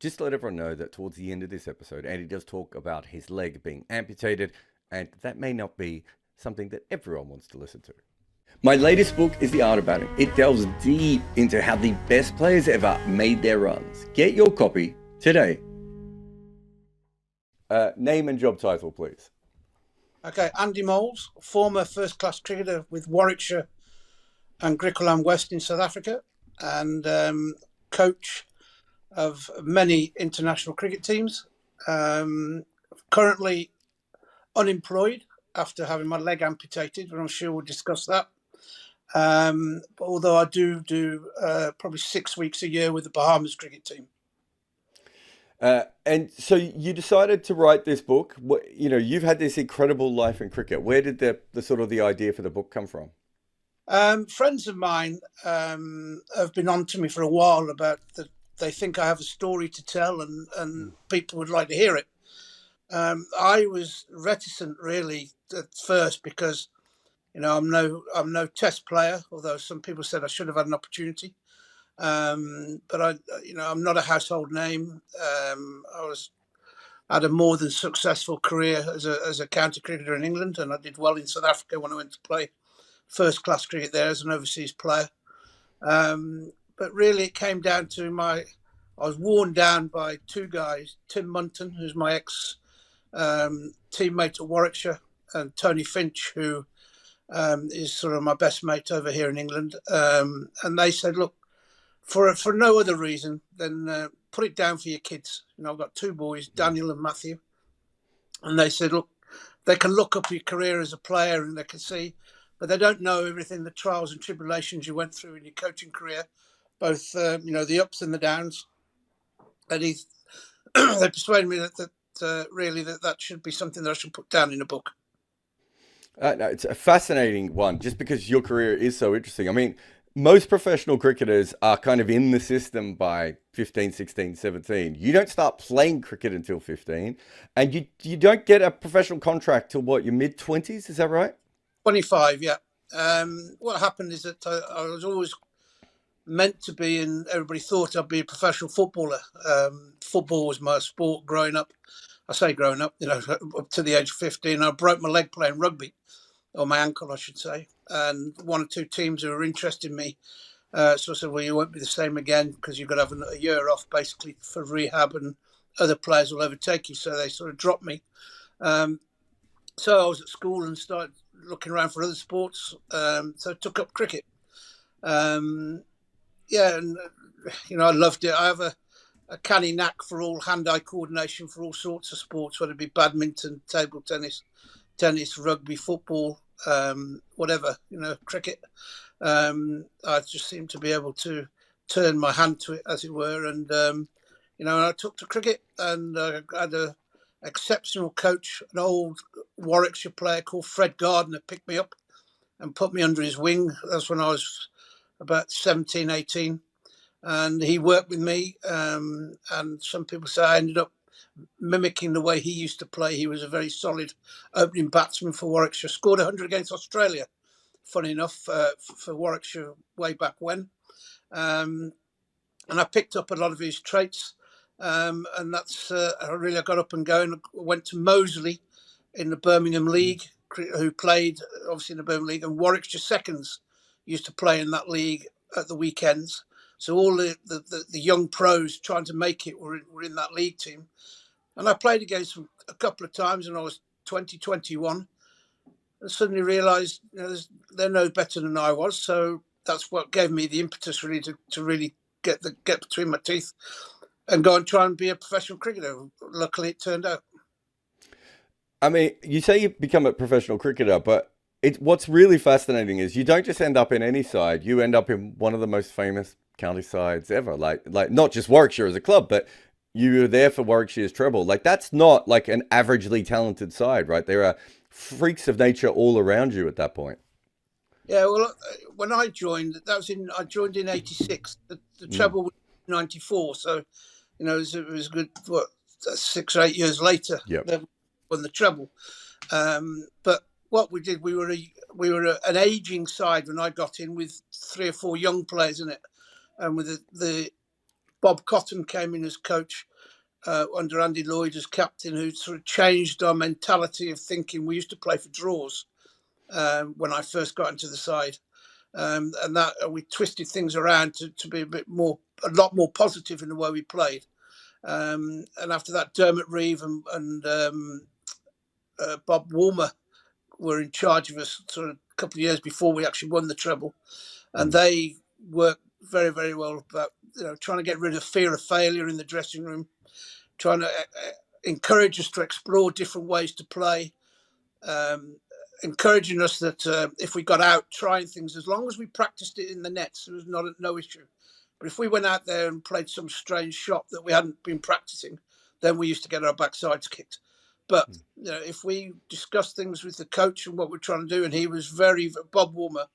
just to let everyone know that towards the end of this episode, Andy does talk about his leg being amputated, and that may not be something that everyone wants to listen to. My latest book is The Art of Batting. It delves deep into how the best players ever made their runs. Get your copy today. Name and job title, please. Okay, Andy Moles, former first-class cricketer with Warwickshire and Griqualand West in South Africa, and coach of many international cricket teams. Currently unemployed after having my leg amputated, but I'm sure we'll discuss that. But although I do probably 6 weeks a year with the Bahamas cricket team. And so you decided to write this book. You've had this incredible life in cricket. Where did the sort of the idea for the book come from? Friends of mine have been on to me for a while about that. They think I have a story to tell, and people would like to hear it. I was reticent really at first because, I'm no Test player, although some people said I should have had an opportunity. But I'm not a household name. I had a more than successful career as a county cricketer in England, and I did well in South Africa when I went to play first class cricket there as an overseas player. But really, it came down to I was worn down by two guys, Tim Munton, who's my ex teammate at Warwickshire, and Tony Finch, who is sort of my best mate over here in England. And they said, look, for no other reason than put it down for your kids. I've got two boys, Daniel and Matthew. And they said, look, they can look up your career as a player and they can see, but they don't know everything, the trials and tribulations you went through in your coaching career, both, the ups and the downs. And they persuaded me that really that should be something that I should put down in a book. No, it's a fascinating one, just because your career is so interesting. I mean, most professional cricketers are kind of in the system by 15, 16, 17. You don't start playing cricket until 15, and you don't get a professional contract till what, your mid-20s? Is that right? 25, yeah. What happened is that I was always meant to be, and everybody thought I'd be a professional footballer. Football was my sport growing up. I say growing up, up to the age of 15. I broke my leg playing rugby, or my ankle, I should say. And one or two teams who were interested in me so I said, well, you won't be the same again because you've got to have a year off basically for rehab and other players will overtake you. So they sort of dropped me. So I was at school and started looking around for other sports. So I took up cricket. And I loved it. I have a canny knack for all hand-eye coordination for all sorts of sports, whether it be badminton, table tennis, rugby, football, whatever, cricket. I just seem to be able to turn my hand to it, as it were. And, I took to cricket and I had an exceptional coach, an old Warwickshire player called Fred Gardner, picked me up and put me under his wing. That's when I was about 17, 18. And he worked with me. And some people say I ended up mimicking the way he used to play. He was a very solid opening batsman for Warwickshire. Scored 100 against Australia, funny enough, for Warwickshire way back when. And I picked up a lot of his traits. And that's I got up and going. I went to Moseley in the Birmingham League, who played obviously in the Birmingham League, and Warwickshire Seconds used to play in that league at the weekends. So all the young pros trying to make it were in that league team. And I played against them a couple of times when I was 20, 21. And suddenly realised they're no better than I was. So that's what gave me the impetus really to really get between my teeth and go and try and be a professional cricketer. Luckily, it turned out. I mean, you say you become a professional cricketer, but what's really fascinating is you don't just end up in any side. You end up in one of the most famous county sides ever. Like not just Warwickshire as a club, but you were there for Warwickshire's treble. Like, that's not like an averagely talented side, right? There are freaks of nature all around you at that point. Yeah, well, when I joined, I joined in '86. The treble was 94, so it was good. 6 or 8 years later, they won the treble. But what we did, we were an aging side when I got in, with 3 or 4 young players in it, and with the Bob Cotton came in as coach under Andy Lloyd as captain, who sort of changed our mentality of thinking. We used to play for draws when I first got into the side. And that we twisted things around to be a lot more positive in the way we played. And after that, Dermot Reeve and Bob Woolmer were in charge of us sort of a couple of years before we actually won the treble, and they worked very, very well about trying to get rid of fear of failure in the dressing room, trying to encourage us to explore different ways to play, encouraging us that if we got out trying things, as long as we practiced it in the nets, there was no issue. But if we went out there and played some strange shot that we hadn't been practicing, then we used to get our backsides kicked. But if we discussed things with the coach and what we're trying to do, and he was Bob Woolmer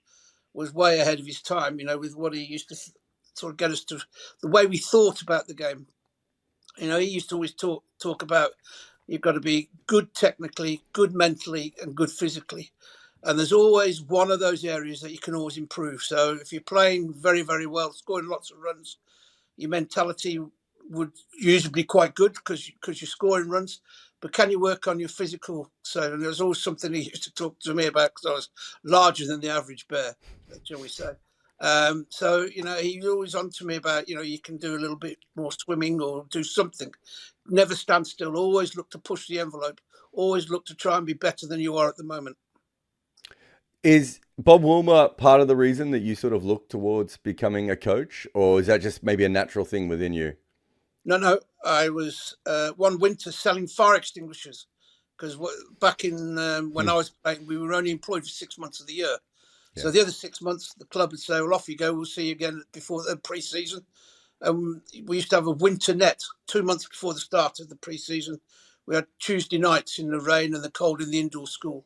was way ahead of his time, with what he used to sort of get us to the way we thought about the game. He used to always talk about you've got to be good technically, good mentally, and good physically. And there's always one of those areas that you can always improve. So if you're playing very, very well, scoring lots of runs, your mentality would usually be quite good because you're scoring runs. But can you work on your physical side? And there's always something he used to talk to me about because I was larger than the average bear, shall we say. So, he was always on to me about, you can do a little bit more swimming or do something. Never stand still. Always look to push the envelope. Always look to try and be better than you are at the moment. Is Bob Woolmer part of the reason that you sort of look towards becoming a coach, or is that just maybe a natural thing within you? No. I was one winter selling fire extinguishers because back in when I was playing, we were only employed for 6 months of the year. Yeah. So the other 6 months, the club would say, well, off you go. We'll see you again before the pre-season. We used to have a winter net 2 months before the start of the pre-season. We had Tuesday nights in the rain and the cold in the indoor school.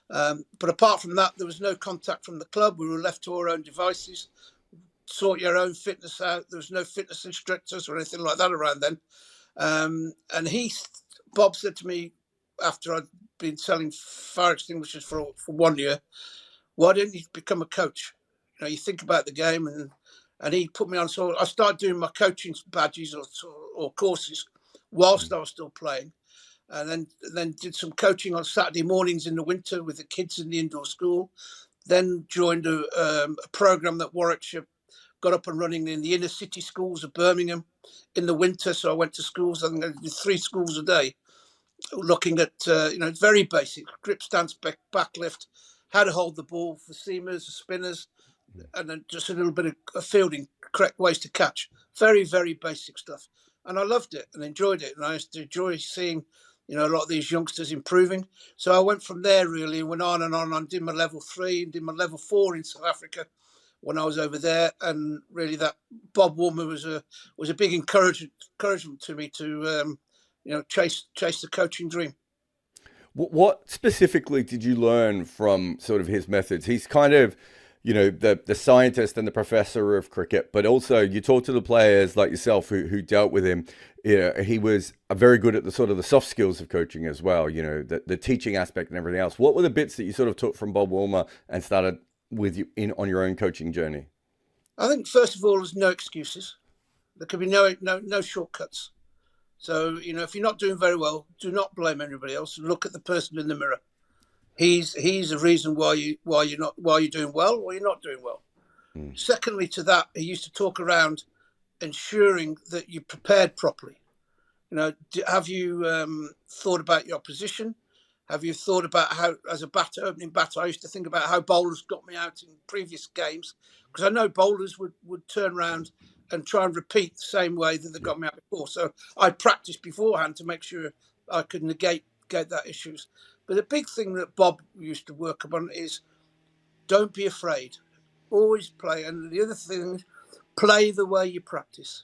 But apart from that, there was no contact from the club. We were left to our own devices. Sort your own fitness out. There was no fitness instructors or anything like that around then. And Bob said to me after I'd been selling fire extinguishers for 1 year, why don't you become a coach? You think about the game, and he put me on. So I started doing my coaching badges or courses whilst I was still playing, and then did some coaching on Saturday mornings in the winter with the kids in the indoor school. Then joined a program that Warwickshire got up and running in the inner city schools of Birmingham in the winter. So I went to schools. I think I did 3 schools a day, looking at very basic grip stance, back lift, how to hold the ball for seamers, spinners, and then just a little bit of fielding, correct ways to catch. Very, very basic stuff. And I loved it and enjoyed it. And I used to enjoy seeing, a lot of these youngsters improving. So I went from there really and went on and did my level 3 and did my level 4 in South Africa when I was over there. And really that Bob Woolmer was a big encouragement to me to, chase the coaching dream. What specifically did you learn from sort of his methods? He's kind of, the scientist and the professor of cricket, but also you talk to the players like yourself who dealt with him. He was very good at the sort of the soft skills of coaching as well, the teaching aspect and everything else. What were the bits that you sort of took from Bob Woolmer and started with you on your own coaching journey? I think first of all, there's no excuses. There could be no shortcuts. So, if you're not doing very well, do not blame anybody else. Look at the person in the mirror. He's the reason why you're doing well or you're not doing well. Secondly to that, he used to talk around ensuring that you prepared properly. Have you thought about your position? Have you thought about how, as a opening batter, I used to think about how bowlers got me out in previous games because I know bowlers would turn around and try and repeat the same way that they got me out before. So I practiced beforehand to make sure I could negate that issues. But the big thing that Bob used to work upon is don't be afraid. Always play. And the other thing, play the way you practice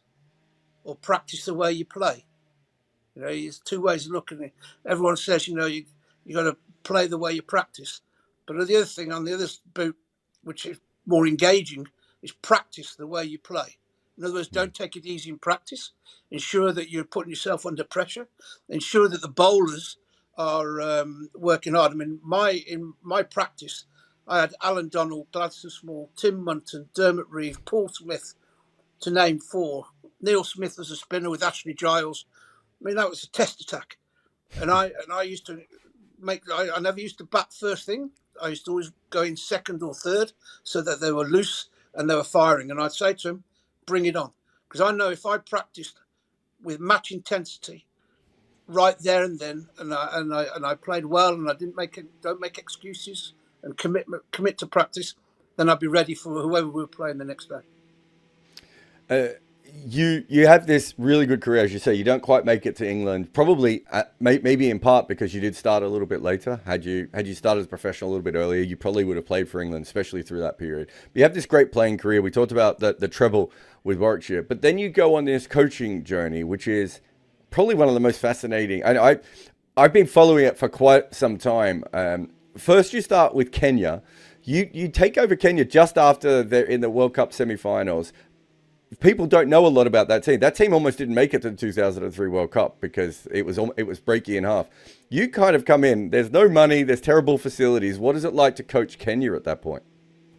or practice the way you play. There's 2 ways of looking at it. Everyone says, you got to play the way you practice. But the other thing on the other boot, which is more engaging, is practice the way you play. In other words, don't take it easy in practice. Ensure that you're putting yourself under pressure. Ensure that the bowlers are working hard. I mean, in my practice, I had Alan Donald, Gladstone Small, Tim Munton, Dermot Reeve, Paul Smith, to name 4, Neil Smith was a spinner with Ashley Giles. I mean, that was a test attack. And I used to I never used to bat first thing. I used to always go in second or third so that they were loose and they were firing. And I'd say to them, bring it on. Because I know if I practiced with match intensity right there and then, and I played well, and I don't make excuses, and commit to practice, then I'd be ready for whoever we were playing the next day. You have this really good career, as you say. You don't quite make it to England, probably maybe in part because you did start a little bit later. Had you started as a professional a little bit earlier, you probably would have played for England, especially through that period. But you have this great playing career. We talked about the treble with Warwickshire, but then you go on this coaching journey, which is probably one of the most fascinating. I've been following it for quite some time. First, you start with Kenya. You take over Kenya just after they're in the World Cup semi-finals. People don't know a lot about that team. That team almost didn't make it to the 2003 World Cup because it was breaking in half. You kind of come in. There's no money. There's terrible facilities. What is it like to coach Kenya at that point?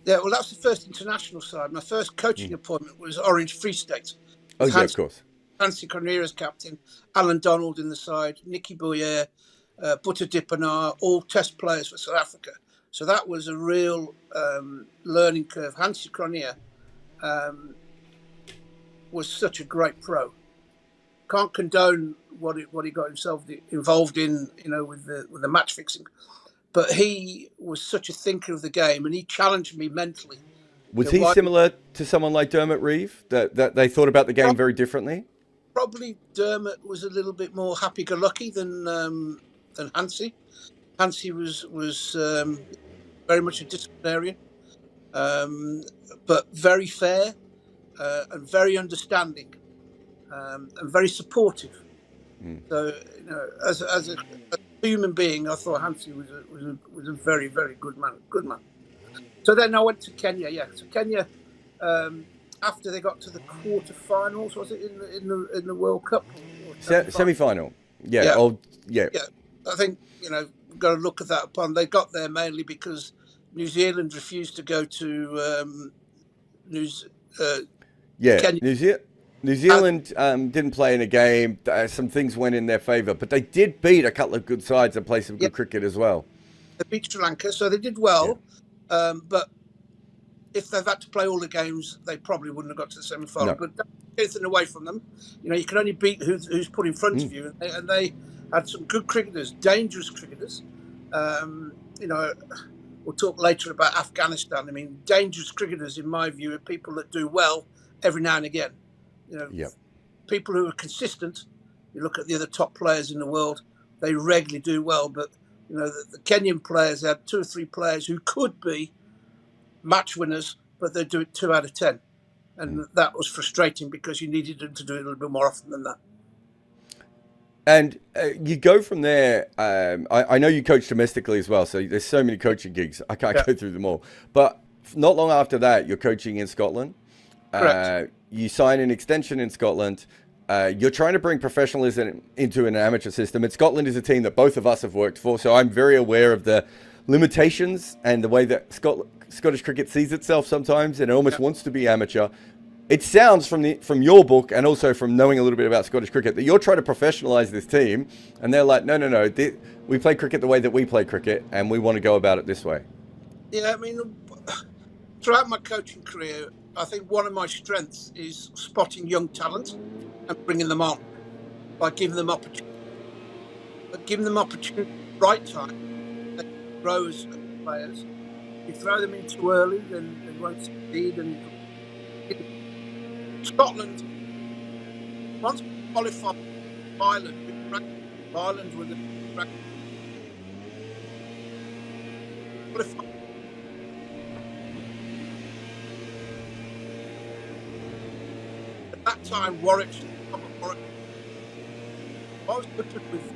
Yeah, well, that's the first international side. My first coaching appointment was Orange Free State. Oh, yeah, of course. Hansie Cronje as captain, Alan Donald in the side, Nicky Boyer, Butter Dipanar, all test players for South Africa. So that was a real learning curve. Hansie Cronje was such a great pro. Can't condone what he got himself involved in, with the match fixing. But he was such a thinker of the game, and he challenged me mentally. Was he similar to someone like Dermot Reeve, that they thought about the game very differently? Probably Dermot was a little bit more happy-go-lucky than Hansie. Hansie was very much a disciplinarian, but very fair and very understanding and very supportive. So, as a human being, I thought Hansie was a very, very good man. So then I went to Kenya. Yeah, so Kenya. After they got to the quarterfinals, was it in the World Cup? Semi-final. Yeah. Yeah. I think got to look at that upon. They got there mainly because New Zealand refused to go to Kenya. New Zealand didn't play in a game. Some things went in their favour, but they did beat a couple of good sides and play some good cricket as well. They beat Sri Lanka, so they did well. Yeah. But if they've had to play all the games, they probably wouldn't have got to the semi-final. No. But that's anything away from them. You can only beat who's put in front of you. And they had some good cricketers, dangerous cricketers. We'll talk later about Afghanistan. I mean, dangerous cricketers, in my view, are people that do well every now and again. People who are consistent. You look at the other top players in the world, they regularly do well. But, the Kenyan players had 2 or 3 players who could be match winners, but they do it 2 out of 10. And that was frustrating because you needed them to do it a little bit more often than that. And you go from there. I know you coach domestically as well, so there's so many coaching gigs. I can't go through them all. But not long after that, you're coaching in Scotland. Correct. You sign an extension in Scotland. You're trying to bring professionalism into an amateur system. And Scotland is a team that both of us have worked for, so I'm very aware of the limitations and the way that Scottish cricket sees itself sometimes, and it almost wants to be amateur. It sounds from your book and also from knowing a little bit about Scottish cricket that you're trying to professionalise this team, and they're like, no, we play cricket the way that we play cricket, and we want to go about it this way. Yeah, I mean, throughout my coaching career, I think one of my strengths is spotting young talent and bringing them on by giving them opportunity. But giving them opportunity at the right time, they grow as players. If you throw them in too early, then they won't succeed. And Scotland, once we qualified Ireland with the qualified. At that time, Warwickshire, I was put with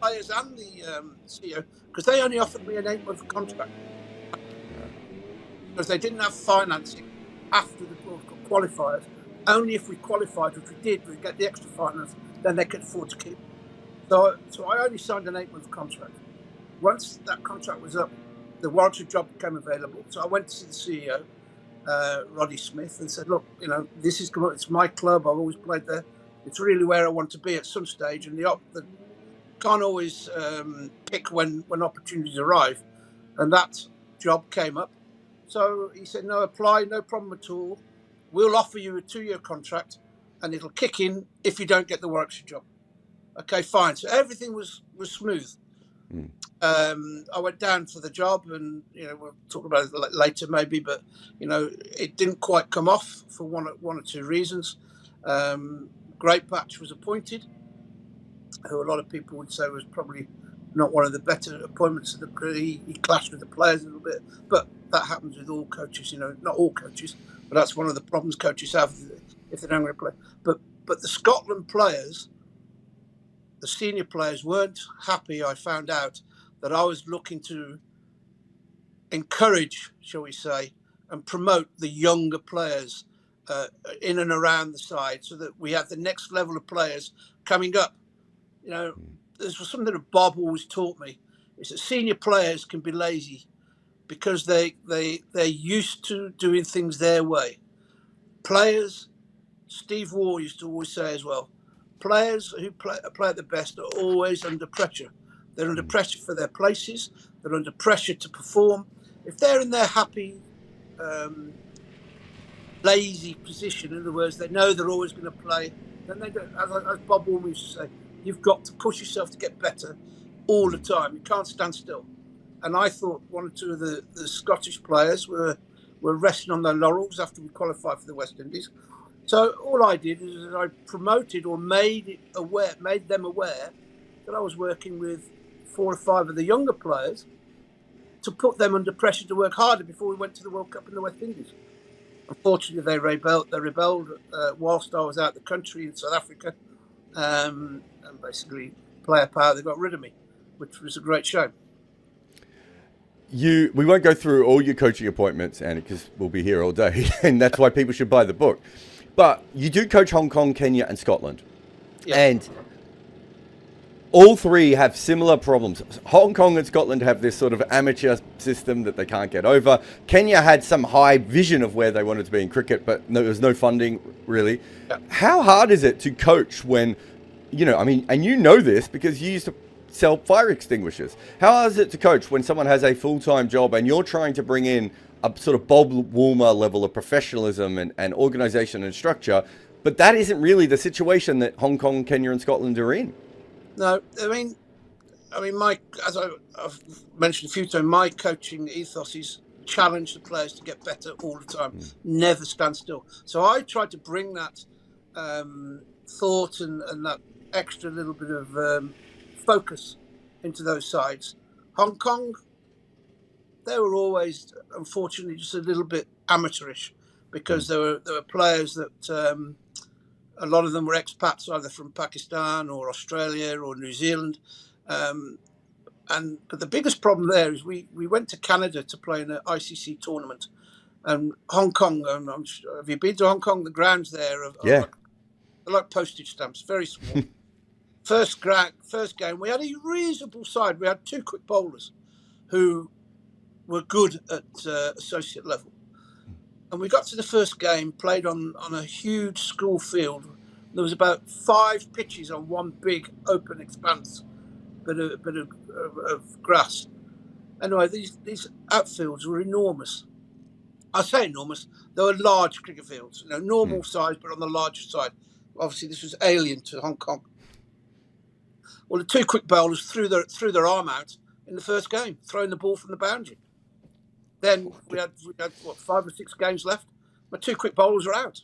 players and the CEO because they only offered me an 8-month contract because they didn't have financing after the World Cup qualifiers. Only if we qualified, which we did, we get the extra finance, then they could afford to keep. So I only signed an 8-month contract. Once that contract was up, the Warwickshire job became available. So I went to see the CEO, Roddy Smith, and said, "Look, it's my club. I've always played there. It's really where I want to be at some stage, and the can't always pick when opportunities arrive." And that job came up. So he said, "No, apply, no problem at all. We'll offer you a 2-year contract, and it'll kick in if you don't get the Warwickshire job." Okay, fine. So everything was smooth. I went down for the job, and we'll talk about it later maybe, but it didn't quite come off for one or two reasons. Great Batch was appointed, who a lot of people would say was probably not one of the better appointments of the career. He clashed with the players a little bit, but that happens with all coaches. Not all coaches, but that's one of the problems coaches have if they don't want to play. But the Scotland players, the senior players, weren't happy. I found out that I was looking to encourage, shall we say, and promote the younger players in and around the side, so that we have the next level of players coming up. This was something that Bob always taught me, is that senior players can be lazy because they're used to doing things their way. Players, Steve Waugh used to always say as well, players who play at the best are always under pressure. They're under pressure for their places. They're under pressure to perform. If they're in their happy, lazy position, in other words, they know they're always going to play, then they don't. As Bob Woolmer used to say, you've got to push yourself to get better all the time. You can't stand still. And I thought one or two of the Scottish players were resting on their laurels after we qualified for the West Indies. So all I did is I promoted or made them aware that I was working with 4 or 5 of the younger players to put them under pressure to work harder before we went to the World Cup in the West Indies. Unfortunately, they rebelled whilst I was out the country in South Africa, and basically, player power, they got rid of me, which was a great shame. We won't go through all your coaching appointments, Andy, because we'll be here all day, and that's why people should buy the book. But you do coach Hong Kong, Kenya, and Scotland. Yeah. And all 3 have similar problems. Hong Kong and Scotland have this sort of amateur system that they can't get over. Kenya had some high vision of where they wanted to be in cricket, but there was no funding, really. Yeah. How hard is it to coach when, and you know this because you used to sell fire extinguishers. How hard is it to coach when someone has a full-time job and you're trying to bring in a sort of Bob Woolmer level of professionalism and organisation and structure, but that isn't really the situation that Hong Kong, Kenya and Scotland are in? No, I mean, as I've mentioned a few times, my coaching ethos is challenge the players to get better all the time, never stand still. So I tried to bring that thought and that extra little bit of focus into those sides. Hong Kong, they were always, unfortunately, just a little bit amateurish because there were players that a lot of them were expats, either from Pakistan or Australia or New Zealand. But the biggest problem there is we went to Canada to play in an ICC tournament, and Hong Kong. Have you been to Hong Kong? The grounds there are like postage stamps, very small. First game, we had a reasonable side. We had 2 quick bowlers who were good at associate level. And we got to the first game, played on a huge school field. There was about 5 pitches on one big open expanse, bit of grass. Anyway, these outfields were enormous. I say enormous. They were large cricket fields, normal size, but on the larger side. Obviously, this was alien to Hong Kong. Well, the 2 quick bowlers threw their arm out in the first game, throwing the ball from the boundary. Then we had 5 or 6 games left. My 2 quick bowlers are out.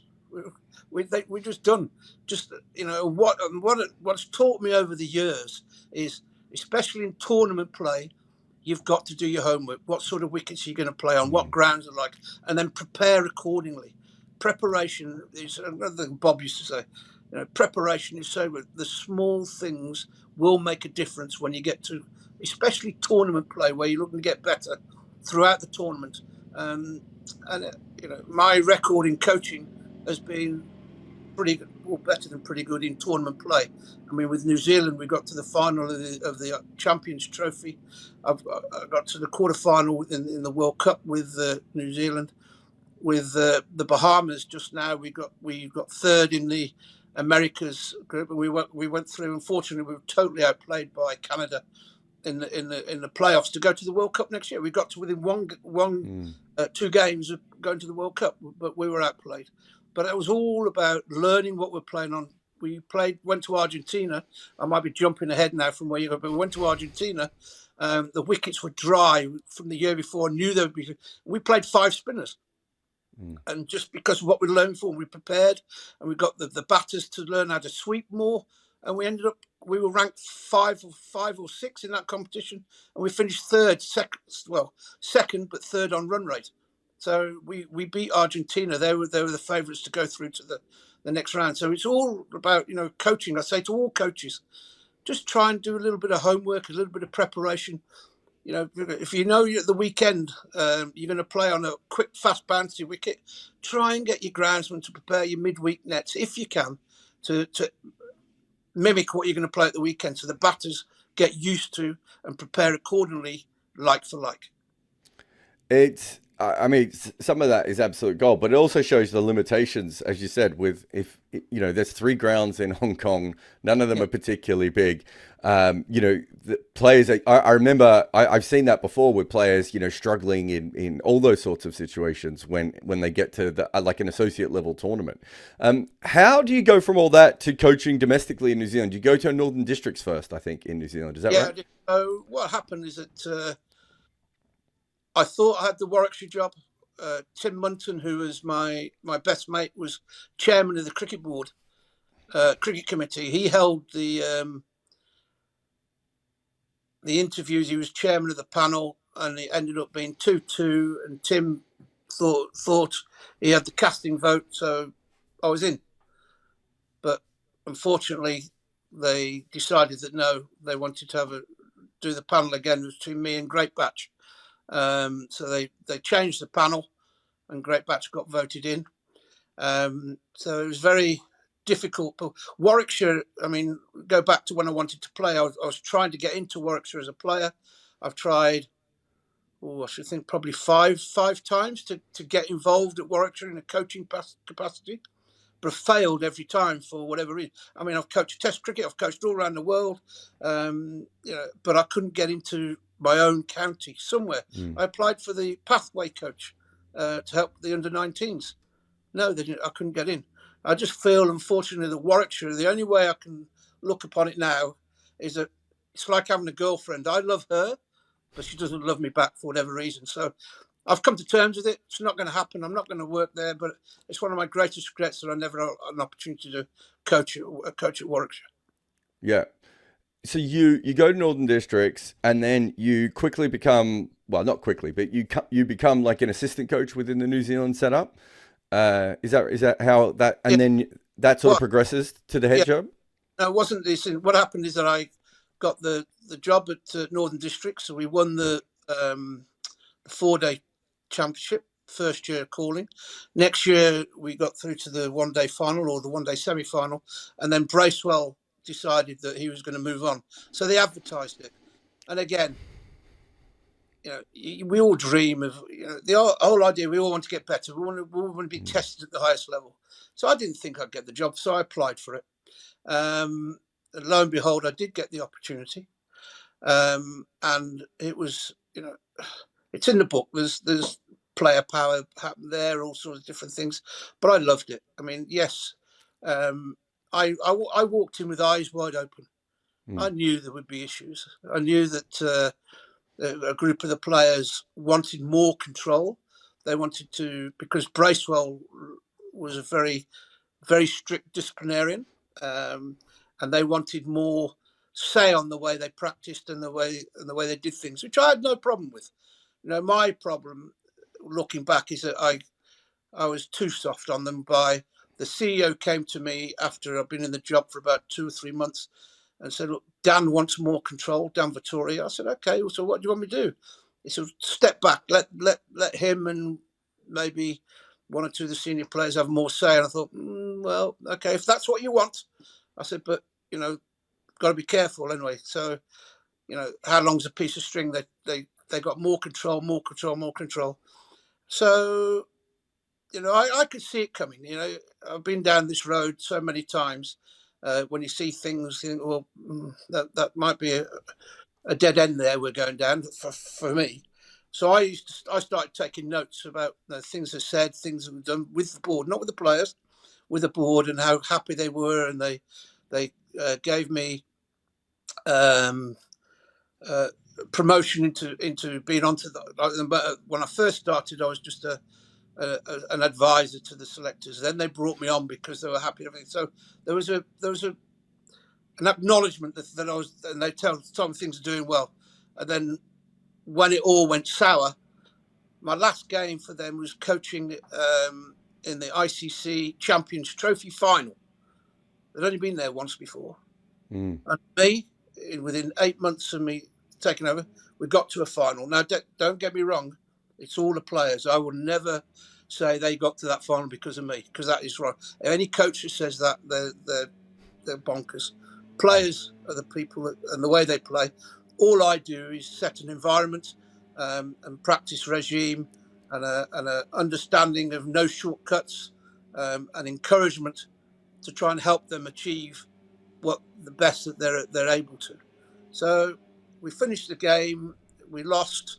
We're just done. Just what's taught me over the years is, especially in tournament play, you've got to do your homework. What sort of wickets are you going to play on? What grounds are like, and then prepare accordingly. Preparation is another thing Bob used to say. Preparation is so good. The small things will make a difference when you get to, especially tournament play, where you're looking to get better throughout the tournament. My record in coaching has been pretty good, or better than pretty good in tournament play. I mean, with New Zealand, we got to the final of the Champions Trophy. I got to the quarterfinal in the World Cup with New Zealand. with the Bahamas just now. We got third in the Americas group, and we went through. Unfortunately, we were totally outplayed by Canada in the playoffs to go to the World Cup next year. We got to within two games of going to the World Cup, but we were outplayed. But it was all about learning what we're playing on. Went to Argentina. I might be jumping ahead now from where you go, but we went to Argentina. The wickets were dry from the year before. I knew they would be. We played 5 spinners. And just because of what we learned for, we prepared, and we got the batters to learn how to sweep more, and we were ranked five or six in that competition, and we finished second, but third on run rate. So we beat Argentina. They were the favourites to go through to the next round. So it's all about coaching. I say to all coaches, just try and do a little bit of homework, a little bit of preparation. If you know at the weekend you're going to play on a quick, fast, bouncy wicket, try and get your groundsman to prepare your midweek nets, if you can, to mimic what you're going to play at the weekend, so the batters get used to and prepare accordingly, like for like. I mean, some of that is absolute gold, but it also shows the limitations, as you said, there's 3 grounds in Hong Kong, none of them are particularly big. The players, I remember, I've seen that before with players, struggling in all those sorts of situations when they get to like an associate level tournament. How do you go from all that to coaching domestically in New Zealand? You go to Northern Districts first, I think, in New Zealand. Is that right? Yeah. So what happened is that I thought I had the Warwickshire job. Tim Munton, who was my best mate, was chairman of the cricket board, cricket committee. He held the interviews. He was chairman of the panel, and it ended up being 2-2. And Tim thought he had the casting vote, so I was in. But unfortunately, they decided that no, they wanted to do the panel again. It was between me and Great Batch. So they changed the panel, and Great Batch got voted in. So it was very difficult. But Warwickshire, I mean, go back to when I wanted to play. I was trying to get into Warwickshire as a player. I've tried, I should think probably five times to get involved at Warwickshire in a coaching capacity, but I've failed every time for whatever reason. I mean, I've coached Test cricket, I've coached all around the world, but I couldn't get into my own county somewhere. I applied for the pathway coach to help the under-19s. No, they didn't. I couldn't get in. I just feel, unfortunately, that Warwickshire, the only way I can look upon it now is that it's like having a girlfriend. I love her, but she doesn't love me back for whatever reason. So I've come to terms with it. It's not going to happen. I'm not going to work there, but it's one of my greatest regrets that I never had an opportunity to coach at Warwickshire. Yeah. So you go to Northern Districts, and then you quickly become, well, not quickly, but you become like an assistant coach within the New Zealand setup. Is that how that, and then that sort of progresses to the head job? No, it wasn't this. What happened is that I got the job at Northern Districts, so we won the 4-day championship, first year calling. Next year we got through to the 1-day final or the 1-day semi-final, and then Bracewell decided that he was going to move on, so they advertised it. And again, we all dream of the whole idea. We all want to get better. We want to be tested at the highest level. So I didn't think I'd get the job, so I applied for it. And lo and behold, I did get the opportunity. And it was, it's in the book. There's player power happened there, all sorts of different things. But I loved it. I mean, yes, I walked in with eyes wide open. I knew there would be issues. I knew that a group of the players wanted more control. They wanted to, because Bracewell was a very, very strict disciplinarian, and they wanted more say on the way they practiced and the way they did things, which I had no problem with. My problem, looking back, is that I was too soft on them. By the CEO came to me after I'd been in the job for about 2 or 3 months and said, "Look, Dan wants more control, Dan Vittoria." I said, "Okay, so what do you want me to do?" He said, "Step back, let him and maybe 1 or 2 of the senior players have more say." And I thought, well, okay, if that's what you want. I said, but, got to be careful anyway. So, how long's a piece of string? They got more control. So you know, I could see it coming. You know, I've been down this road so many times. When you see things, you think, well, that might be a dead end there we're going down for me. So I started taking notes about things that said, things that were done with the board, not with the players, with the board, and how happy they were, and they gave me promotion into being onto the. When I first started, I was just an advisor to the selectors. Then they brought me on because they were happy with everything. So there was an acknowledgement that I was, and they told me things are doing well. And then when it all went sour, my last game for them was coaching in the ICC Champions Trophy final. They'd only been there once before. And me, within 8 months of me taking over, we got to a final. Now, don't get me wrong. It's all the players. I will never say they got to that final because of me, because that is wrong. If any coach who says that, they're bonkers. Players are the people and the way they play. All I do is set an environment and practice regime and a understanding of no shortcuts and encouragement to try and help them achieve what the best that they're able to. So we finished the game. We lost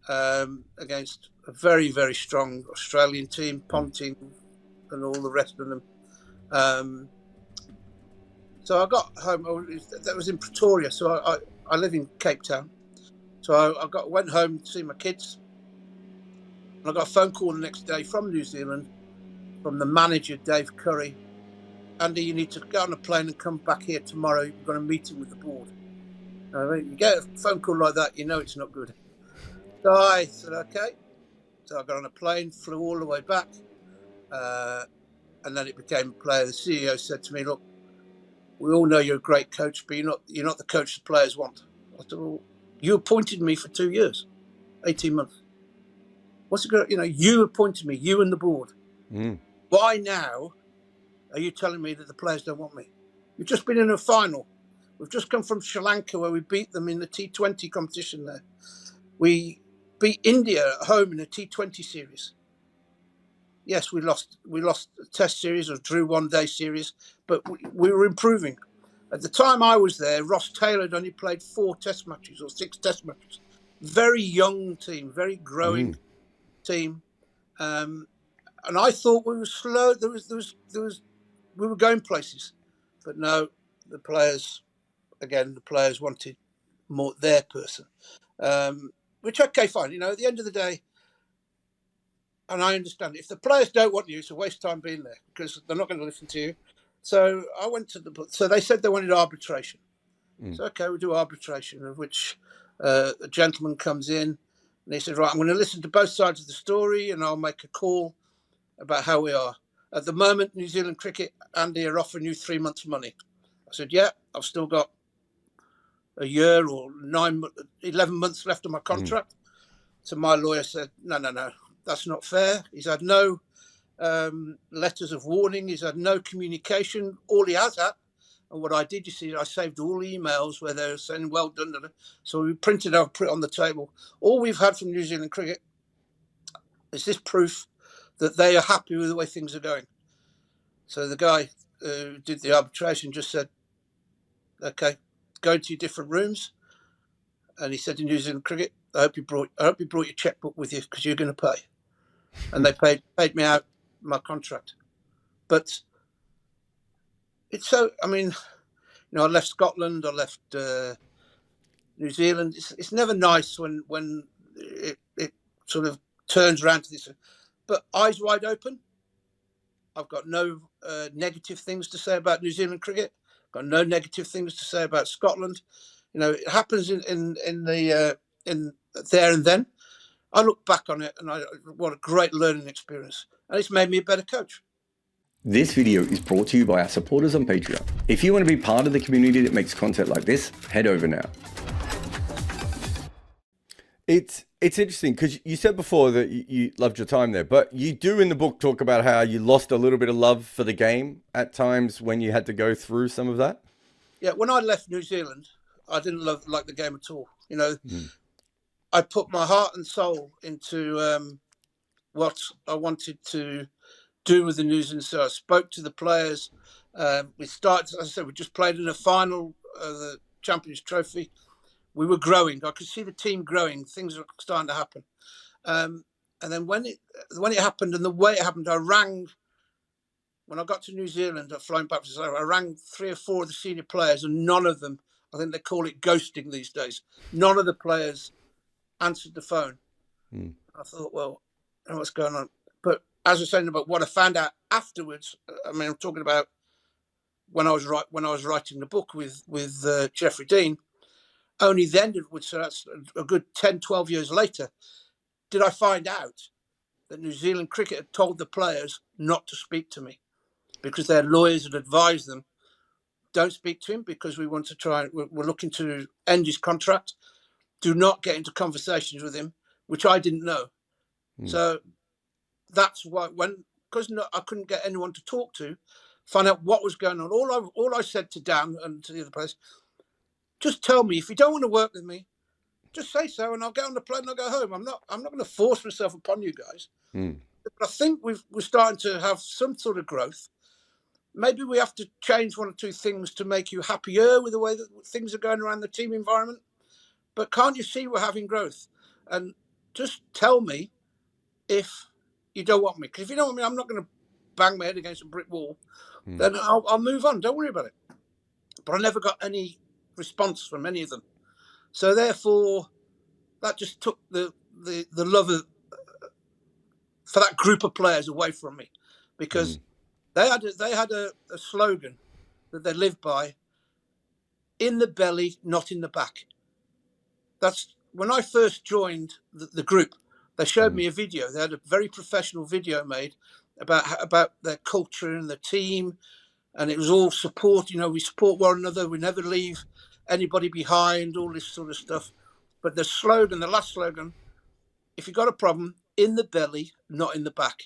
against a very, very strong Australian team, Ponting and all the rest of them. So I got home. That was in Pretoria. So I live in Cape Town. So I went home to see my kids. And I got a phone call the next day from New Zealand, from the manager, Dave Curry. Andy, you need to get on a plane and come back here tomorrow. You've got a meeting with the board. You get a phone call like that, you know it's not good. So I said, okay. So I got on a plane, flew all the way back. And then it became a player. The CEO said to me, look, we all know you're a great coach, but you're not the coach the players want. I said, well, you appointed me for 2 years, 18 months. What's it good? You know, you appointed me, you and the board. Why now are you telling me that the players don't want me? We've just been in a final. We've just come from Sri Lanka where we beat them in the T20 competition there. We beat India at home in a T20 series. Yes, we lost a test series or drew one-day series, but we were improving. At the time I was there, Ross Taylor had only played 4 test matches or 6 test matches. Very young team, very growing team. And I thought we were slow. There was we were going places, but no, the players wanted more their person, which, okay, fine. You know, at the end of the day, and I understand if the players don't want you, it's a waste of time being there because they're not going to listen to you. So I went to so they said they wanted arbitration. So, okay, we'll do arbitration, of which a gentleman comes in and he said, right, I'm going to listen to both sides of the story and I'll make a call about how we are. At the moment, New Zealand Cricket, Andy, are offering you 3 months' money. I said, yeah, I've still got a year or 11 months left of my contract. So my lawyer said, no, that's not fair. He's had no letters of warning. He's had no communication. All he has had, and what I did, you see, I saved all the emails where they were saying, well done. So we printed out, put it on the table. All we've had from New Zealand Cricket is this proof that they are happy with the way things are going. So the guy who did the arbitration just said, okay, go to your different rooms. And he said to New Zealand Cricket, I hope you brought your checkbook with you because you're going to pay. And they paid me out my contract. But it's so, I mean, you know, I left Scotland, I left New Zealand. It's never nice when it sort of turns around to this. But eyes wide open. I've got no negative things to say about New Zealand cricket. I've got no negative things to say about Scotland. You know, it happens in there and then. I look back on it and what a great learning experience. And it's made me a better coach. This video is brought to you by our supporters on Patreon. If you want to be part of the community that makes content like this, head over now. It's interesting because you said before that you loved your time there, but you do in the book talk about how you lost a little bit of love for the game at times when you had to go through some of that. Yeah, when I left New Zealand, I didn't like the game at all. You know, I put my heart and soul into what I wanted to do with the New Zealand. So I spoke to the players. We started, as I said, we just played in the final of the Champions Trophy. We were growing. I could see the team growing. Things were starting to happen. And then when it happened and the way it happened, I rang. When I got to New Zealand, flying back to Australia, I rang 3 or 4 of the senior players, and none of them, I think they call it ghosting these days, none of the players answered the phone. I thought, well, I don't know what's going on. But as I was saying about what I found out afterwards, I mean, I'm talking about when I was writing the book with Jeffrey Dean. Only then, so that's a good 10, 12 years later, did I find out that New Zealand cricket had told the players not to speak to me because their lawyers had advised them, don't speak to him because we want to we're looking to end his contract. Do not get into conversations with him, which I didn't know. So that's why because I couldn't get anyone to talk to, find out what was going on. All I said to Dan and to the other players, just tell me if you don't want to work with me, just say so, and I'll get on the plane and I'll go home. I'm not going to force myself upon you guys. But I think we're starting to have some sort of growth. Maybe we have to change 1 or 2 things to make you happier with the way that things are going around the team environment. But can't you see we're having growth? And just tell me if you don't want me. Because if you don't want me, I'm not going to bang my head against a brick wall. Then I'll move on. Don't worry about it. But I never got any response from any of them. So therefore, that just took the love for that group of players away from me, because they had a slogan that they lived by: in the belly, not in the back. That's when I first joined the group. They showed me a video. They had a very professional video made about their culture and the team, and it was all support. You know, we support one another. We never leave anybody behind. All this sort of stuff. But the slogan, the last slogan: if you've got a problem, in the belly, not in the back.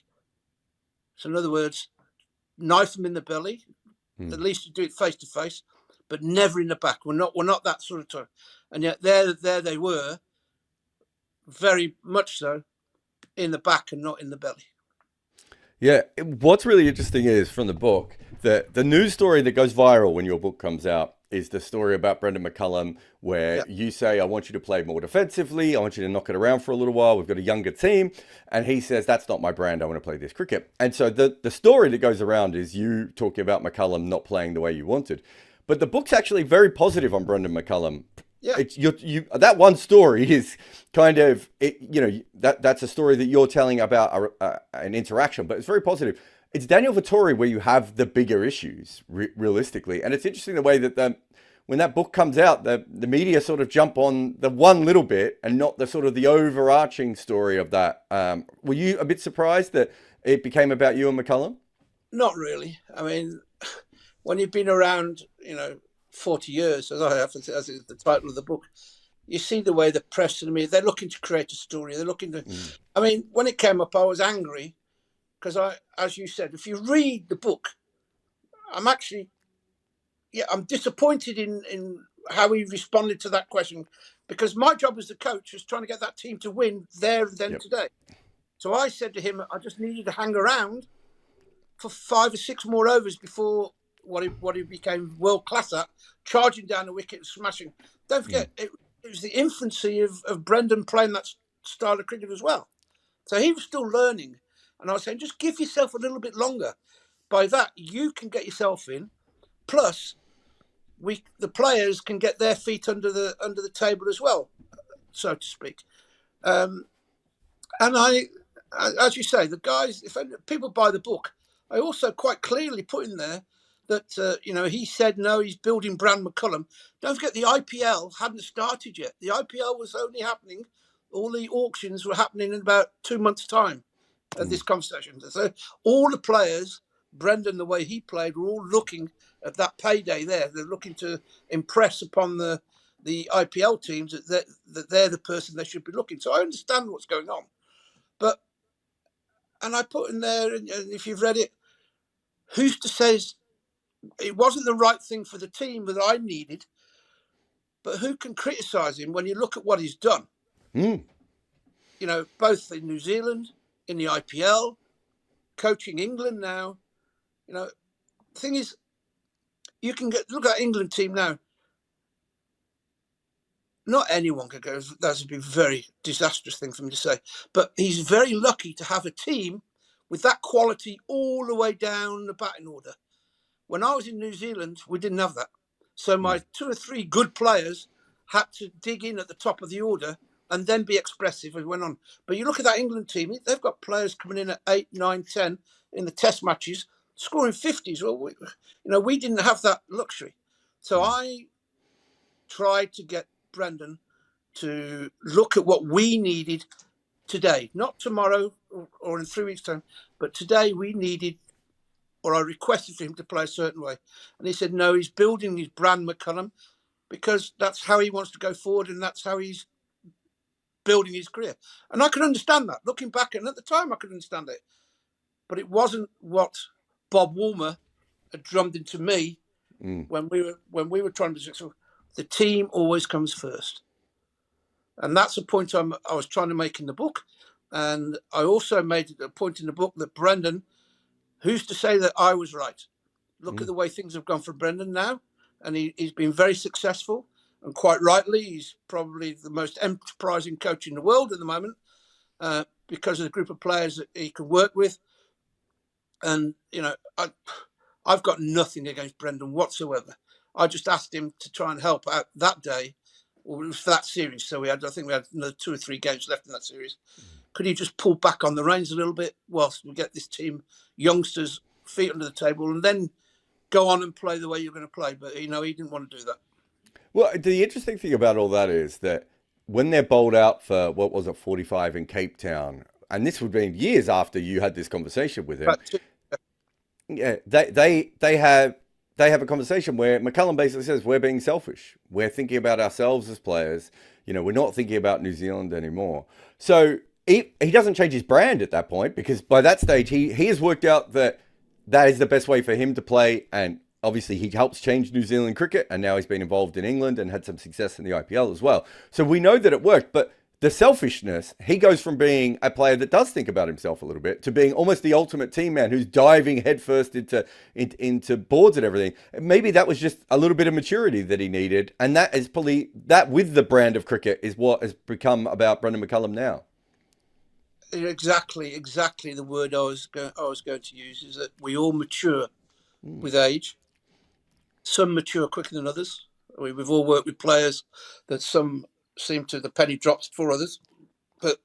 So in other words, knife them in the belly. At least you do it face to face, but never in the back. We're not that sort of time. And yet there they were, very much so, in the back and not in the belly. Yeah, what's really interesting is from the book that the news story that goes viral when your book comes out is the story about Brendon McCullum, where you say, I want you to play more defensively. I want you to knock it around for a little while. We've got a younger team. And he says, that's not my brand. I want to play this cricket. And so the story that goes around is you talking about McCullum not playing the way you wanted. But the book's actually very positive on Brendon McCullum. Yeah. That one story is kind of, that's a story that you're telling about an interaction, but it's very positive. It's Daniel Vittori where you have the bigger issues, realistically. And it's interesting the way that when that book comes out, the media sort of jump on the one little bit and not the sort of the overarching story of that. Were you a bit surprised that it became about you and McCullum? Not really. I mean, when you've been around, 40 years, as I have, as is the title of the book, you see the way the press and me, they're looking to create a story. They're looking to, I mean, when it came up, I was angry because as you said, if you read the book, I'm actually, I'm disappointed in how he responded to that question, because my job as the coach was trying to get that team to win there and then today. So I said to him, I just need you to hang around for 5 or 6 more overs before what he became world class at, charging down the wicket and smashing. Don't forget, it was the infancy of Brendon playing that style of cricket as well. So he was still learning. And I was saying, just give yourself a little bit longer. By that, you can get yourself in. Plus, the players can get their feet under the table as well, so to speak. And I, as you say, the guys, if people buy the book, I also quite clearly put in there that, he said, no, he's building Brendon McCullum. Don't forget, the IPL hadn't started yet. The IPL was only happening, all the auctions were happening in about 2 months' time at this conversation. So all the players, Brendon, the way he played, were all looking at that payday there. They're looking to impress upon the IPL teams that they're the person they should be looking. So I understand what's going on. And I put in there, and if you've read it, who's to say it wasn't the right thing for the team that I needed, but who can criticise him when you look at what he's done? Both in New Zealand, in the IPL, coaching England now. The thing is, you can look at England team now. Not anyone could go. That would be a very disastrous thing for me to say. But he's very lucky to have a team with that quality all the way down the batting order. When I was in New Zealand, we didn't have that. So my 2 or 3 good players had to dig in at the top of the order and then be expressive as we went on. But you look at that England team, they've got players coming in at 8, 9, 10 in the test matches, scoring 50s. Well, we didn't have that luxury. So I tried to get Brendon to look at what we needed today, not tomorrow or in 3 weeks' time, but today we needed, or I requested for him to play a certain way. And he said, no, he's building his brand, McCullum, because that's how he wants to go forward and that's how he's building his career. And I can understand that. Looking back, and at the time I could understand it. But it wasn't what Bob Woolmer had drummed into me when we were trying to be successful. The team always comes first. And that's a point I was trying to make in the book. And I also made a point in the book that Brendon, who's to say that I was right? Look at the way things have gone for Brendon now. And he's been very successful. And quite rightly, he's probably the most enterprising coach in the world at the moment because of the group of players that he can work with. And, I've got nothing against Brendon whatsoever. I just asked him to try and help out that day, or it was for that series. So I think we had another 2 or 3 games left in that series. Could he just pull back on the reins a little bit whilst we get this team, youngsters, feet under the table, and then go on and play the way you're going to play? But, he didn't want to do that. Well, the interesting thing about all that is that when they're bowled out for, 45 in Cape Town, and this would be years after you had this conversation with him, yeah, they have a conversation where McCullum basically says, we're being selfish. We're thinking about ourselves as players. We're not thinking about New Zealand anymore. So he doesn't change his brand at that point, because by that stage, he has worked out that is the best way for him to play. And obviously he helps change New Zealand cricket. And now he's been involved in England and had some success in the IPL as well. So we know that it worked. But the selfishness, he goes from being a player that does think about himself a little bit to being almost the ultimate team man who's diving headfirst into boards and everything. Maybe that was just a little bit of maturity that he needed, and that is probably that with the brand of cricket is what has become about Brendon McCullum now. Exactly the word I was going to use is that we all mature with age. Some mature quicker than others. We've all worked with players that some seem to the penny drops for others, but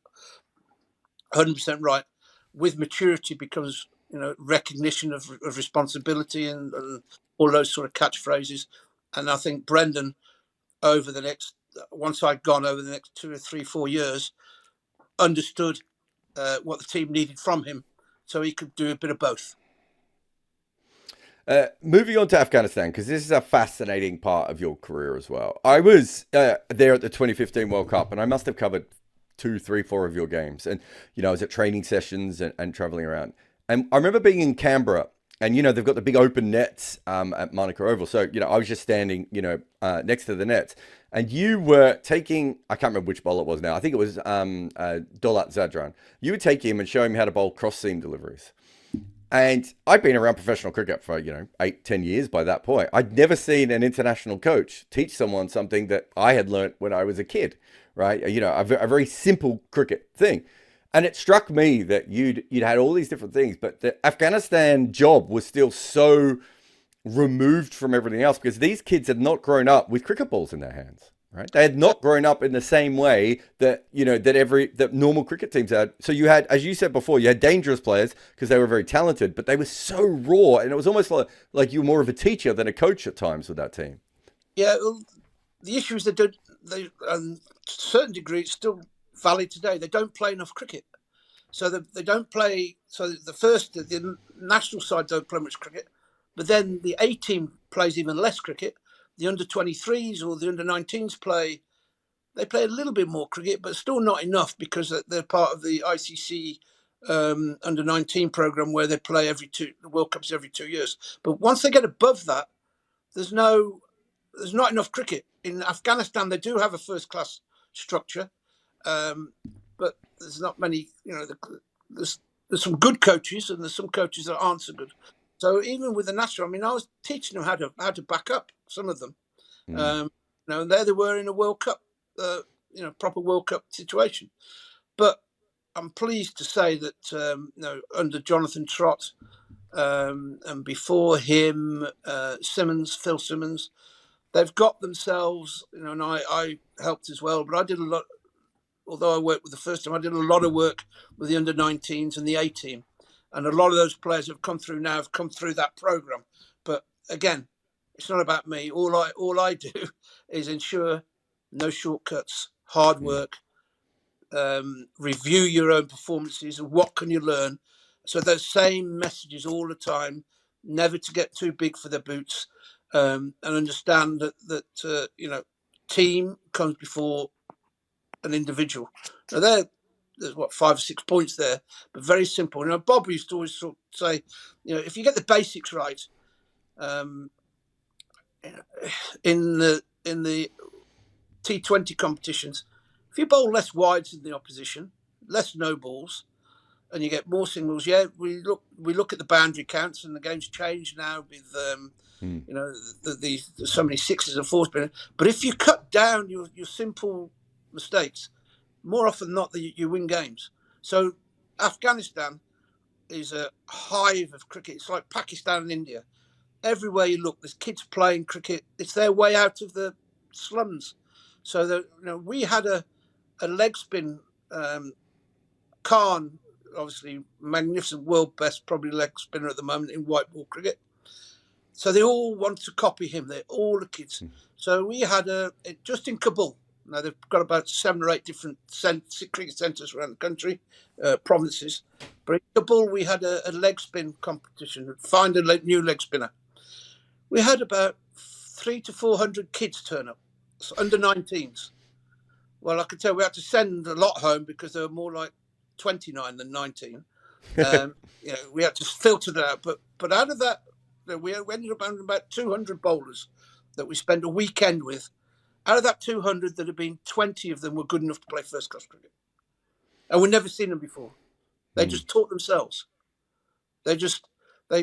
100% right. With maturity becomes recognition of responsibility and all those sort of catchphrases. And I think Brendon, once I'd gone over the next 2 or 3, 4 years, understood what the team needed from him, so he could do a bit of both. Moving on to Afghanistan, because this is a fascinating part of your career as well. I was there at the 2015 World Cup, and I must have covered 2, 3, 4 of your games. And, I was at training sessions and traveling around. And I remember being in Canberra, and, they've got the big open nets at Monaco Oval. So, I was just standing, next to the nets. And you were taking, I can't remember which bowl it was now. I think it was Dolat Zadran. You would take him and show him how to bowl cross-seam deliveries. And I'd been around professional cricket for, 8, 10 years by that point. I'd never seen an international coach teach someone something that I had learnt when I was a kid, right? A very simple cricket thing. And it struck me that you'd had all these different things, but the Afghanistan job was still so removed from everything else because these kids had not grown up with cricket balls in their hands. Right? They had not grown up in the same way that, that normal cricket teams had. So you had, as you said before, you had dangerous players because they were very talented, but they were so raw. And it was almost like you were more of a teacher than a coach at times with that team. Yeah. Well, the issue is to a certain degree, it's still valid today. They don't play enough cricket. So they don't play. So the national side don't play much cricket, but then the A team plays even less cricket. The under-23s or the under-19s play a little bit more cricket, but still not enough because they're part of the ICC under-19 program where they play the World Cups every 2 years. But once they get above that, there's not enough cricket. In Afghanistan, they do have a first-class structure, but there's not many. there's some good coaches and there's some coaches that aren't so good. So even with the national, I mean, I was teaching them how to back up some of them. And there they were in a World Cup, proper World Cup situation. But I'm pleased to say that under Jonathan Trott and before him, Phil Simmons, they've got themselves, and I helped as well. But I did a lot. Although I worked with the first team, I did a lot of work with the under-19s and the A team, and a lot of those players have come through that program. But again, it's not about me. All I do is ensure no shortcuts, hard work, review your own performances and what can you learn. So those same messages all the time, never to get too big for their boots, and understand that team comes before an individual. Now there's 5 or 6 points there, but very simple. Bob used to always sort of say, if you get the basics right, in the T20 competitions, if you bowl less wides than the opposition, less no balls, and you get more singles, we look at the boundary counts, and the game's changed now with so many sixes and fours. But if you cut down your simple mistakes, more often than not, you win games. So Afghanistan is a hive of cricket. It's like Pakistan and India. Everywhere you look, there's kids playing cricket. It's their way out of the slums. So we had a leg spin. Khan, obviously magnificent, world best probably leg spinner at the moment in white ball cricket. So they all want to copy him. They're all the kids. So we had just in Kabul. Now they've got about 7 or 8 different cricket centres around the country, provinces. But in Kabul we had a leg spin competition. Find a new leg spinner. We had about 300 to 400 kids turn up, so under 19s. Well, I can tell we had to send a lot home because they were more like 29 than 19. We had to filter that out. But out of that, we ended up having about 200 bowlers that we spent a weekend with. Out of that 200, there had been 20 of them were good enough to play first-class cricket. And we'd never seen them before. They just taught themselves. They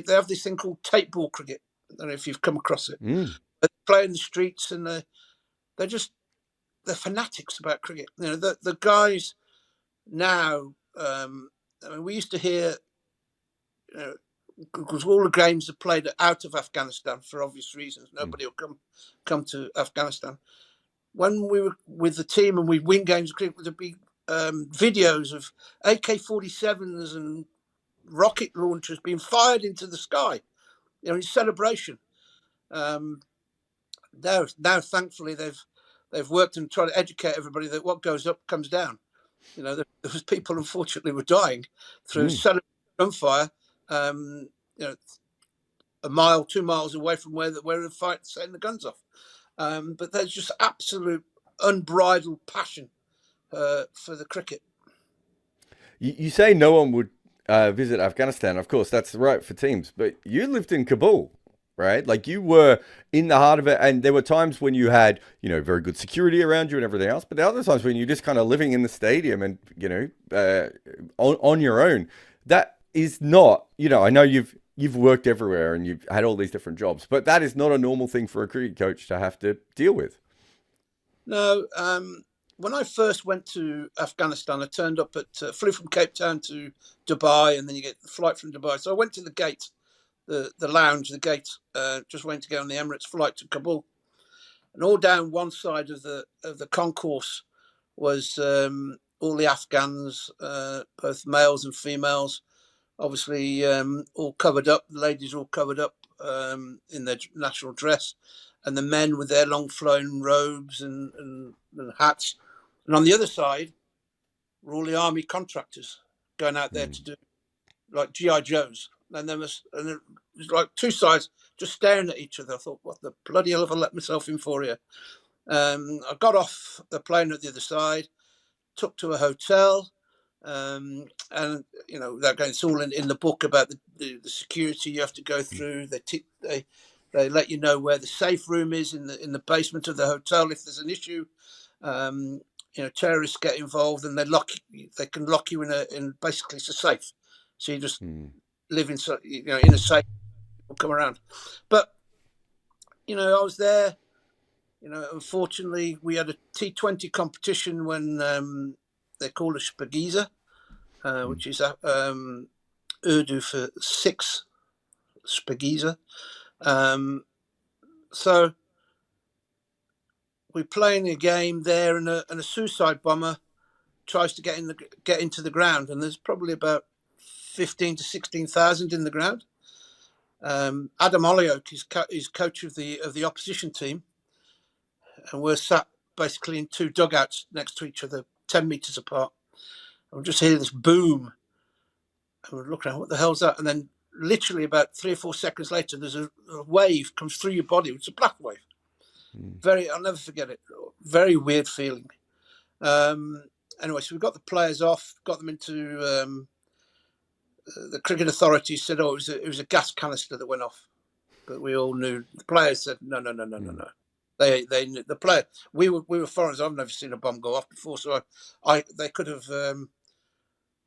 have this thing called tape ball cricket. I don't know if you've come across it. They play in the streets, and they're fanatics about cricket. The guys now, we used to hear, because all the games are played out of Afghanistan for obvious reasons. Nobody will come to Afghanistan. When we were with the team and we win games of cricket, there'd be videos of AK-47s and rocket launchers being fired into the sky, in celebration. Now, thankfully, they've worked and tried to educate everybody that what goes up comes down. There was people, unfortunately, were dying through gunfire. A mile, 2 miles away from where the fight setting the guns off. But there's just absolute unbridled passion for the cricket. You say no one would visit Afghanistan. Of course, that's right for teams. But you lived in Kabul, right? Like you were in the heart of it. And there were times when you had, very good security around you and everything else. But there are other times when you're just kind of living in the stadium and, on your own. That is not, I know you've worked everywhere and you've had all these different jobs, but that is not a normal thing for a cricket coach to have to deal with. No, when I first went to Afghanistan, I turned up flew from Cape Town to Dubai, and then you get the flight from Dubai. So I went to the gate, the lounge, the gate, just waiting to get on the Emirates flight to Kabul. And all down one side of the concourse was all the Afghans, both males and females, obviously all covered up, the ladies all covered up in their national dress, and the men with their long flowing robes and hats. And on the other side were all the army contractors going out there to do like G.I. Joes. And it was like two sides just staring at each other. I thought, what the bloody hell have I let myself in for here? I got off the plane at the other side, took to a hotel, and it's all in the book about the security you have to go through. They let you know where the safe room is in the basement of the hotel if there's an issue. terrorists get involved and they can lock you in basically it's a safe, so you just live in in a safe. People come around, but I was there. Unfortunately, we had a T20 competition when they call it Spagiza, which is Urdu for six, Spagiza. So we're playing a game there, and a suicide bomber tries to get into the ground, and there's probably about 15 to 16,000 in the ground. Adam Olioke is coach of the opposition team, and we're sat basically in two dugouts next to each other, 10 meters apart. And we just hear this boom, and we're looking at what the hell's that? And then literally about 3 or 4 seconds later, there's a wave comes through your body. It's a black wave. I'll never forget it. Very weird feeling. Anyway, so we got the players off, got them into the cricket authorities said, "Oh, it was a gas canister that went off," but we all knew. The players said, "No. They knew the player. We were foreigners. I've never seen a bomb go off before, so they could have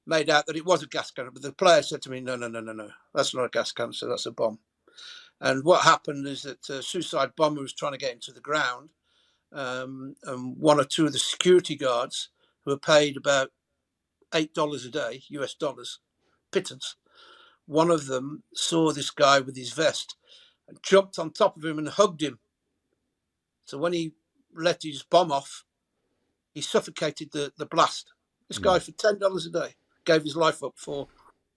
made out that it was a gas canister. But the player said to me, "No, that's not a gas canister. That's a bomb." And what happened is that a suicide bomber was trying to get into the ground, and one or two of the security guards who were paid about $8 a day, US dollars, pittance. One of them saw this guy with his vest and jumped on top of him and hugged him. So when he let his bomb off, he suffocated the blast. This guy for $10 a day gave his life up for,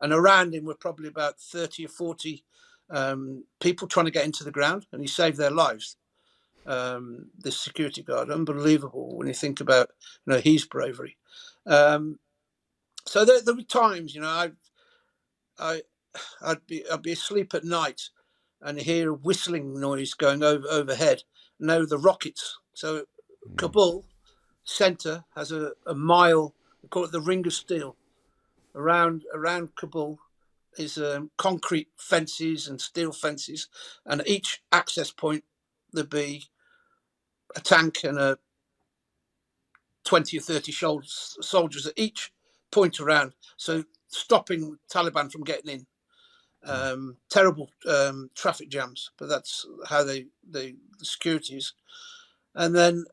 and around him were probably about 30 or 40 people trying to get into the ground, and he saved their lives. This security guard, unbelievable when you think about his bravery. So there were times, I'd be asleep at night and hear a whistling noise going overhead. Now the rockets. So Kabul centre has a mile. We call it the Ring of Steel. Around Kabul is concrete fences and steel fences, and at each access point there'd be a tank and a 20 or 30 soldiers at each point around, so stopping Taliban from getting in. Terrible traffic jams, but that's how the security is. And then,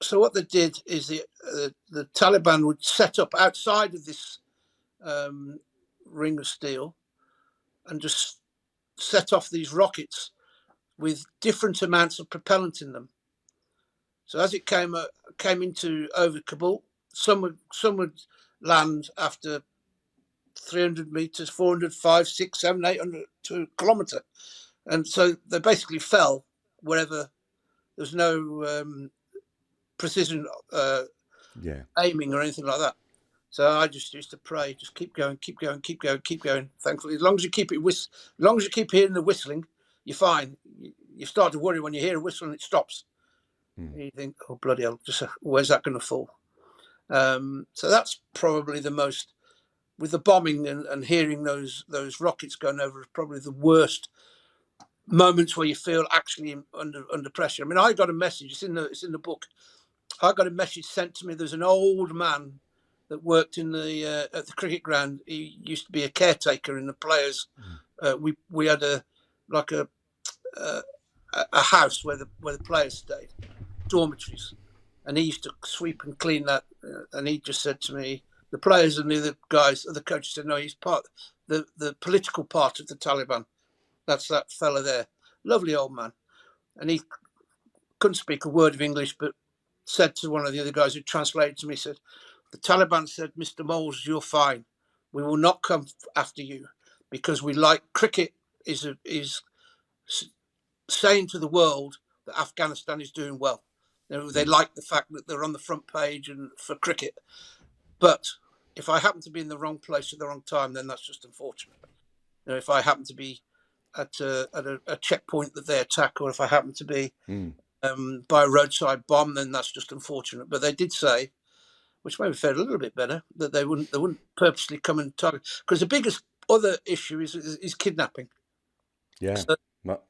so what they did is the Taliban would set up outside of this ring of steel and just set off these rockets with different amounts of propellant in them. So as it came into over Kabul, some would land after 300 meters, 400, 500, 600, 700, 800 to a kilometer, and so they basically fell wherever there's no precision aiming or anything like that. So I just used to pray, just keep going. Thankfully, as long as you keep hearing the whistling, you're fine. You start to worry when you hear a whistle and it stops. You think, oh bloody hell, where's that going to fall? So that's probably the most, with the bombing and hearing those rockets going over, is probably the worst moments where you feel actually under pressure. I mean, I got a message. It's in the book. I got a message sent to me. There's an old man that worked in at the cricket ground. He used to be a caretaker in the players. We had a house where the players stayed, dormitories, and he used to sweep and clean that. And he just said to me, the players and the other guys, the coaches said, no, he's part the political part of the Taliban. That's that fella there, lovely old man, and he couldn't speak a word of English, but said to one of the other guys who translated to me, said, the Taliban said, Mr. Moles, you're fine. We will not come after you because we like cricket is saying to the world that Afghanistan is doing well. They like the fact that they're on the front page and for cricket. But if I happen to be in the wrong place at the wrong time, then that's just unfortunate. If I happen to be at a checkpoint that they attack, or if I happen to be by a roadside bomb, then that's just unfortunate. But they did say, which made me feel a little bit better, that they wouldn't purposely come and target. Because the biggest other issue is kidnapping. Yeah, so,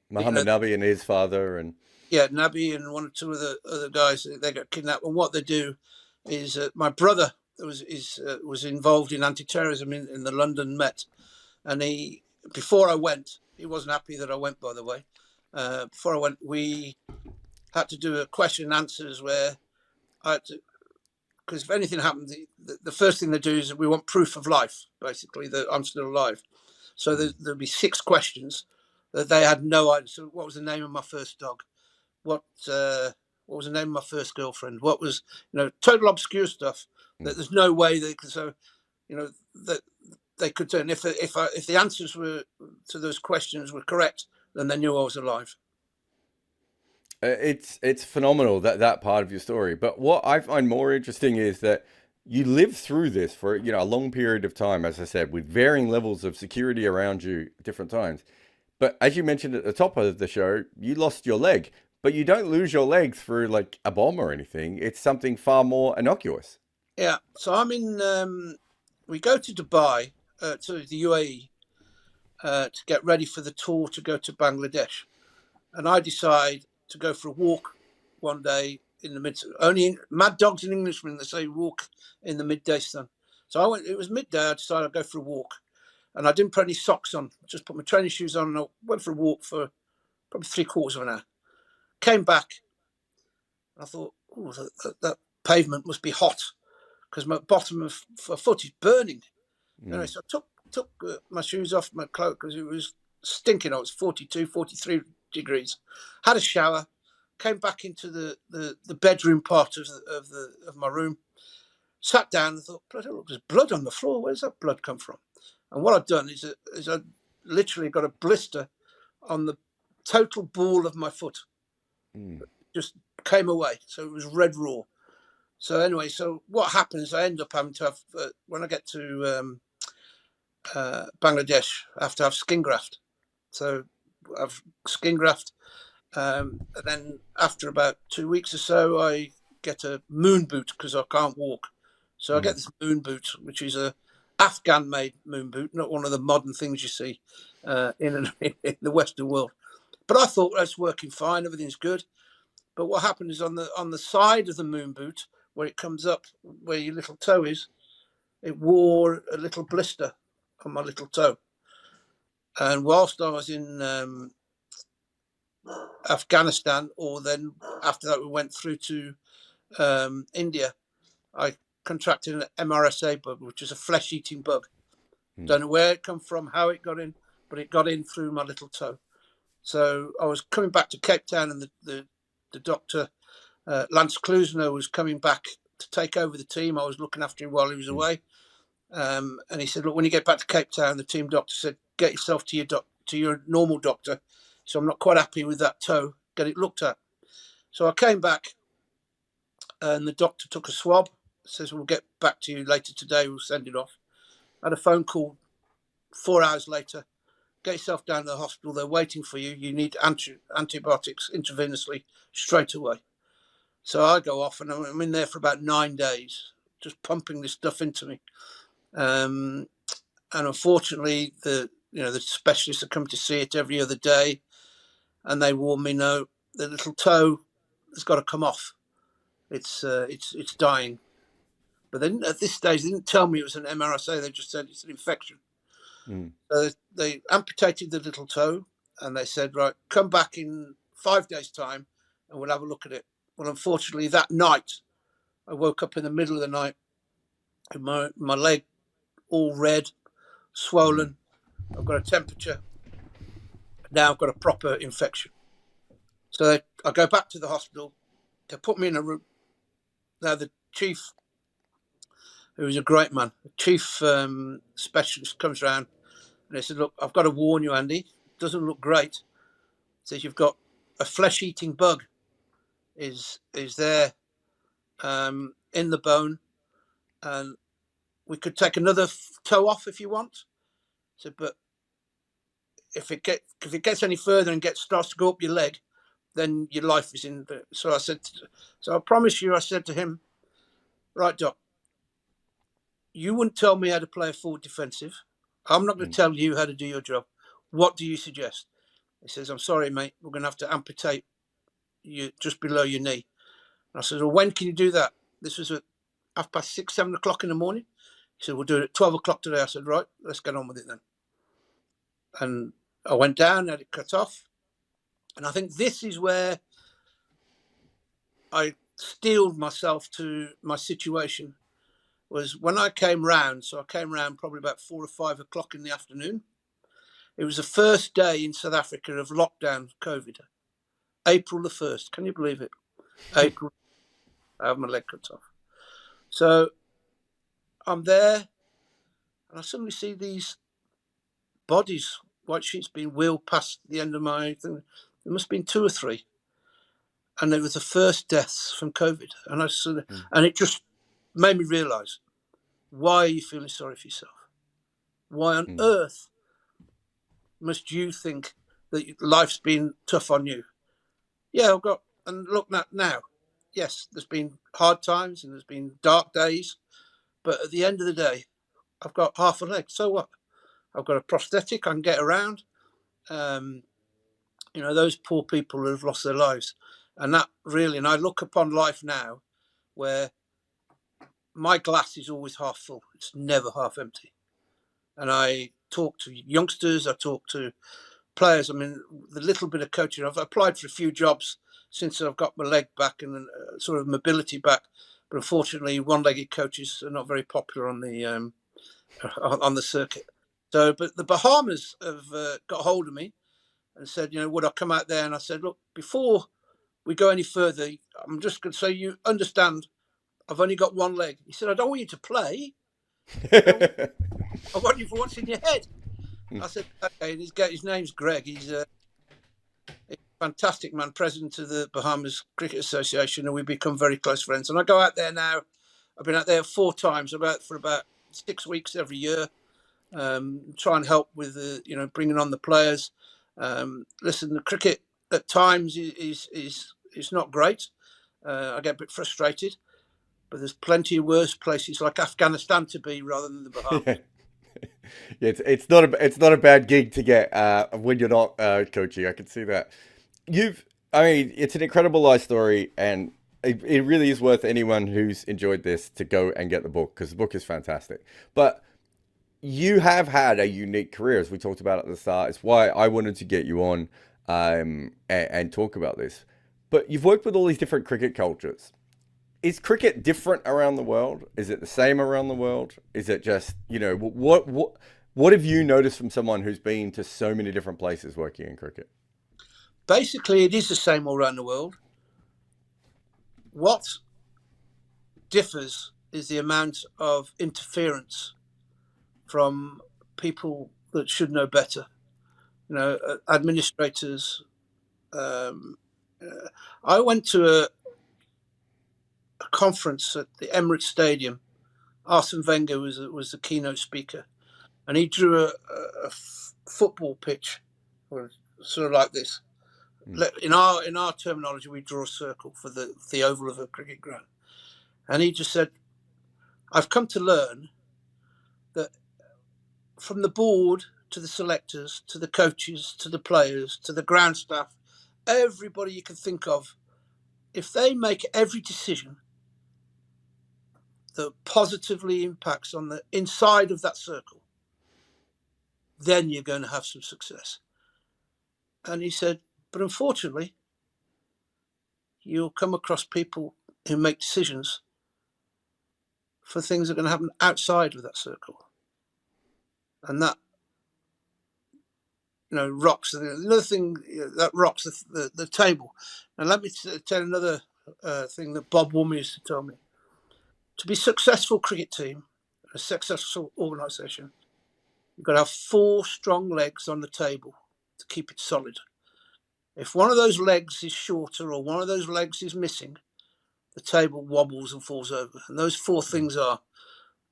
Muhammad Nabi and his father, and Nabi and one or two of the other guys, they got kidnapped. And what they do is my brother was involved in anti-terrorism in the London Met, and before I went, he wasn't happy that I went. By the way, before I went, we had to do a question and answers where I had to, because if anything happened, the first thing they do is we want proof of life, basically that I'm still alive. So there'll be 6 questions that they had no idea. So what was the name of my first dog? What was the name of my first girlfriend? What was, total obscure stuff that there's no way they could. So, that they could turn. If the answers were to those questions were correct, then they knew I was alive. It's phenomenal that part of your story. But what I find more interesting is that you lived through this for a long period of time, as I said, with varying levels of security around you at different times. But as you mentioned at the top of the show, you lost your leg, but you don't lose your leg through like a bomb or anything. It's something far more innocuous. Yeah. So I'm in. We go to Dubai, to the UAE, to get ready for the tour to go to Bangladesh, and I decide to go for a walk one day in the mad dogs and Englishmen, they say walk in the midday sun. So I went. It was midday. I decided I'd go for a walk, and I didn't put any socks on. Just put my training shoes on, and I went for a walk for probably 3/4 of an hour. Came back, and I thought, oh, that pavement must be hot because my bottom of my foot is burning. Anyway, so I took my shoes off, my cloak, because it was stinking. I was 42, 43 degrees. Had a shower, came back into the bedroom part of my room, sat down and thought, look, there's blood on the floor. Where's that blood come from? And what I'd done is I literally got a blister on the total ball of my foot. Just came away. So it was red raw. So anyway, so what happens, I end up having to have, when I get to Bangladesh, I have to have skin graft. So I've skin graft. And then after about 2 weeks or so, I get a moon boot because I can't walk. So I get this moon boot, which is a Afghan-made moon boot, not one of the modern things you see in the Western world. But I thought that's working fine, everything's good. But what happened is on the side of the moon boot, where it comes up, where your little toe is, it wore a little blister on my little toe. And whilst I was in Afghanistan, or then after that we went through to India, I contracted an MRSA bug, which is a flesh-eating bug. Don't know where it come from, how it got in, but it got in through my little toe. So I was coming back to Cape Town, and the doctor, Lance Klusner, was coming back to take over the team. I was looking after him while he was away. And he said, look, when you get back to Cape Town, the team doctor said, get yourself to your normal doctor. So I'm not quite happy with that toe. Get it looked at. So I came back, and the doctor took a swab. Says, we'll get back to you later today. We'll send it off. I had a phone call 4 hours later. Get yourself down to the hospital. They're waiting for you. You need antibiotics intravenously straight away. So I go off, and I'm in there for about 9 days, just pumping this stuff into me. And unfortunately, the specialists have come to see it every other day, and they warn me, no, the little toe has got to come off. It's dying. But then at this stage, they didn't tell me it was an MRSA. They just said it's an infection. So they amputated the little toe, and they said, right, come back in 5 days' time, and we'll have a look at it. Well, unfortunately, that night, I woke up in the middle of the night, with my leg all red, swollen. I've got a temperature. Now I've got a proper infection. So I go back to the hospital. They put me in a room. Now the chief, who is a great man, the chief specialist comes around, and they said, look, I've got to warn you, Andy. It doesn't look great. He says, you've got a flesh-eating bug is there in the bone, and we could take another toe off if you want. So, but if it gets any further and starts to go up your leg, then your life is in. So I said, so I promise you, I said to him, right, doc, you wouldn't tell me how to play a forward defensive. I'm not going to tell you how to do your job. What do you suggest? He says, I'm sorry, mate, we're going to have to amputate you just below your knee. And I said, well, when can you do that? This was 6:30, 7:00 in the morning. He said, we'll do it at 12 o'clock today. I said, right, let's get on with it then. And I went down, had it cut off. And I think this is where I steeled myself to my situation, was when I came round. So I came round probably about 4 or 5 o'clock in the afternoon. It was the first day in South Africa of lockdown, COVID. April the 1st. Can you believe it? April. I have my leg cut off. So I'm there, and I suddenly see these bodies, white sheets, being wheeled past the end of my thing. There must have been 2 or 3. And they were the first deaths from COVID. And and it just made me realise, why are you feeling sorry for yourself? Why on earth must you think that life's been tough on you? Yeah, and look now. Yes, there's been hard times and there's been dark days, but at the end of the day, I've got half a leg. So what? I've got a prosthetic. I can get around. Those poor people who have lost their lives, and I look upon life now, where my glass is always half full. It's never half empty. And I talk to youngsters. I talk to players. I mean, the little bit of coaching, I've applied for a few jobs since I've got my leg back and sort of mobility back, but unfortunately, one-legged coaches are not very popular on the circuit. So, but the Bahamas have got hold of me and said, would I come out there? And I said, look, before we go any further, I'm just going to say, you understand, I've only got one leg. He said, I don't want you to play. I want you for what's in your head. I said, okay. And his name's Greg. He's a fantastic man, president of the Bahamas Cricket Association, and we've become very close friends. And I go out there now. I've been out there 4 times. I'm out for about 6 weeks every year. Try and help with bringing on the players. Listen, the cricket at times is not great. I get a bit frustrated, but there's plenty of worse places like Afghanistan to be rather than the Bahamas. Yeah, it's not a bad gig to get when you're not coaching. I can see that. It's an incredible life story, and it really is worth anyone who's enjoyed this to go and get the book, because the book is fantastic. But you have had a unique career, as we talked about at the start. It's why I wanted to get you on and talk about this. But you've worked with all these different cricket cultures. Is cricket different around the world? Is it the same around the world? Is it just, what have you noticed from someone who's been to so many different places working in cricket? Basically, it is the same all around the world. What differs is the amount of interference from people that should know better. Administrators. I went to a conference at the Emirates Stadium. Arsene Wenger was the keynote speaker, and he drew a football pitch, sort of like this. In our terminology, we draw a circle for the oval of a cricket ground. And he just said, I've come to learn that from the board to the selectors, to the coaches, to the players, to the ground staff, everybody you can think of, if they make every decision that positively impacts on the inside of that circle, then you're going to have some success. And he said, but unfortunately, you'll come across people who make decisions for things that are going to happen outside of that circle. And that, rocks. Another thing that rocks the table. Now, let me tell another thing that Bob Woolmer used to tell me. To be a successful cricket team, a successful organisation, you've got to have 4 strong legs on the table to keep it solid. If one of those legs is shorter or one of those legs is missing, the table wobbles and falls over. And those 4 things are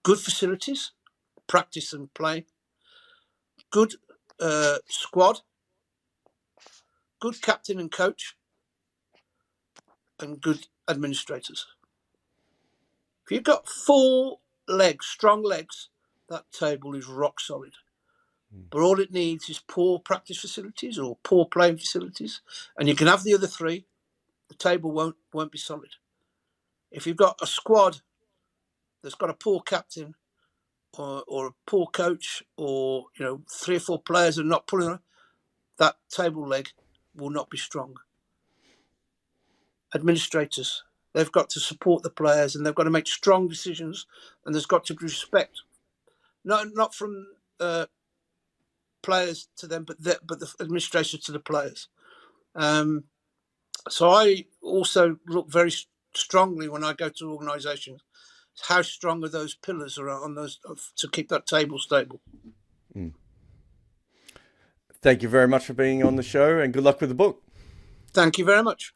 good facilities, practice and play, good squad, good captain and coach, and good administrators. If you've got 4 legs, strong legs, that table is rock solid. But all it needs is poor practice facilities or poor playing facilities, and you can have the other 3. The table won't be solid. If you've got a squad that's got a poor captain or a poor coach, or 3 or 4 players are not pulling on, that table leg will not be strong. Administrators, they've got to support the players, and they've got to make strong decisions, and there's got to be respect, not from players to them, but the administrators to the players. So I also look very strongly when I go to organisations, how strong are those pillars are on those to keep that table stable. Thank you very much for being on the show, and good luck with the book. Thank you very much.